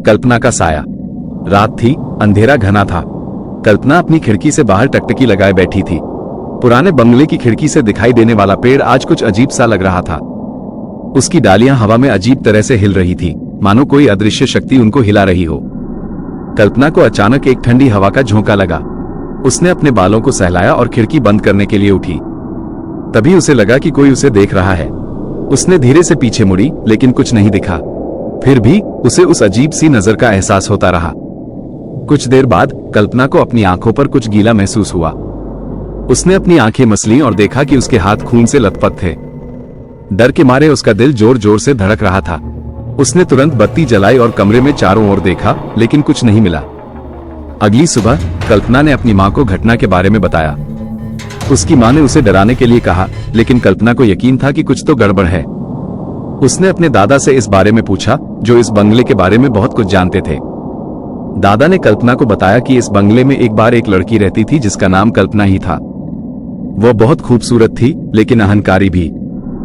कल्पना का साया। रात थी, अंधेरा घना था। कल्पना अपनी खिड़की से बाहर टकटकी लगाए बैठी थी। पुराने बंगले की खिड़की से दिखाई देने वाला पेड़ आज कुछ अजीब सा लग रहा था। उसकी डालियां हवा में अजीब तरह से हिल रही थी, मानो कोई अदृश्य शक्ति उनको हिला रही हो। कल्पना को अचानक एक ठंडी हवा का झोंका लगा। उसने अपने बालों को सहलाया और खिड़की बंद करने के लिए उठी। तभी उसे लगा कि कोई उसे देख रहा है। उसने धीरे से पीछे मुड़ी, लेकिन कुछ नहीं दिखा। फिर भी उसे उस अजीब सी नजर का एहसास होता रहा। कुछ देर बाद कल्पना को अपनी आंखों पर कुछ गीला महसूस हुआ। उसने अपनी आंखें मसली और देखा कि उसके हाथ खून से लथपथ थे। डर के मारे उसका दिल जोर जोर से धड़क रहा था। उसने तुरंत बत्ती जलाई और कमरे में चारों ओर देखा, लेकिन कुछ नहीं मिला। अगली सुबह कल्पना ने अपनी मां को घटना के बारे में बताया। उसकी मां ने उसे डराने के लिए कहा, लेकिन कल्पना को यकीन था कि कुछ तो गड़बड़ है। उसने अपने दादा से इस बारे में पूछा, जो इस बंगले के बारे में बहुत कुछ जानते थे। दादा ने कल्पना को बताया कि इस बंगले में एक बार एक लड़की रहती थी जिसका नाम कल्पना ही था। वह बहुत खूबसूरत थी, लेकिन अहंकारी भी।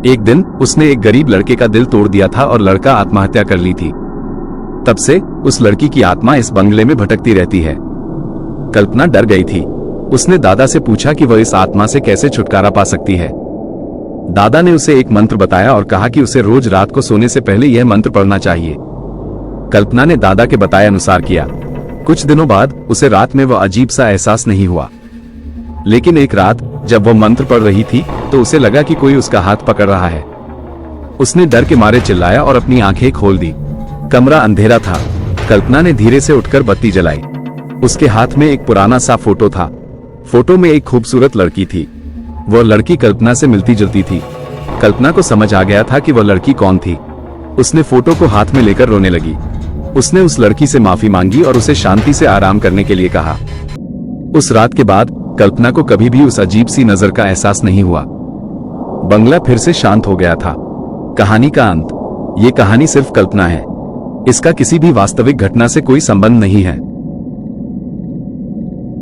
एक दिन उसने एक गरीब लड़के का दिल तोड़ दिया था और लड़का आत्महत्या कर ली थी। तब से उस लड़की की आत्मा इस बंगले में भटकती रहती है। कल्पना डर गई थी। उसने दादा से पूछा कि वह इस आत्मा से कैसे छुटकारा पा सकती है। दादा ने उसे एक मंत्र बताया और कहा कि उसे रोज रात को सोने से पहले यह मंत्र पढ़ना चाहिए। कल्पना ने दादा के बताए अनुसार किया। कुछ दिनों बाद उसे रात में वह अजीब सा एहसास नहीं हुआ, लेकिन एक रात जब वह मंत्र पढ़ रही थी तो उसे लगा कि कोई उसका हाथ पकड़ रहा है। उसने डर के मारे चिल्लाया और अपनी आंखें खोल दी। कमरा अंधेरा था। कल्पना ने धीरे से उठकर बत्ती जलाई। उसके हाथ में एक पुराना सा फोटो था। फोटो में एक खूबसूरत लड़की थी। वह लड़की कल्पना से मिलती जुलती थी। कल्पना को समझ आ गया था कि वह लड़की कौन थी। उसने फोटो को हाथ में लेकर रोने लगी। उसने उस लड़की से माफी मांगी और उसे शांति से आराम करने के लिए कहा। उस रात के बाद कल्पना को कभी भी उस अजीब सी नजर का एहसास नहीं हुआ। बंगला फिर से शांत हो गया था। कहानी का अंत। ये कहानी सिर्फ कल्पना है। इसका किसी भी वास्तविक घटना से कोई संबंध नहीं है।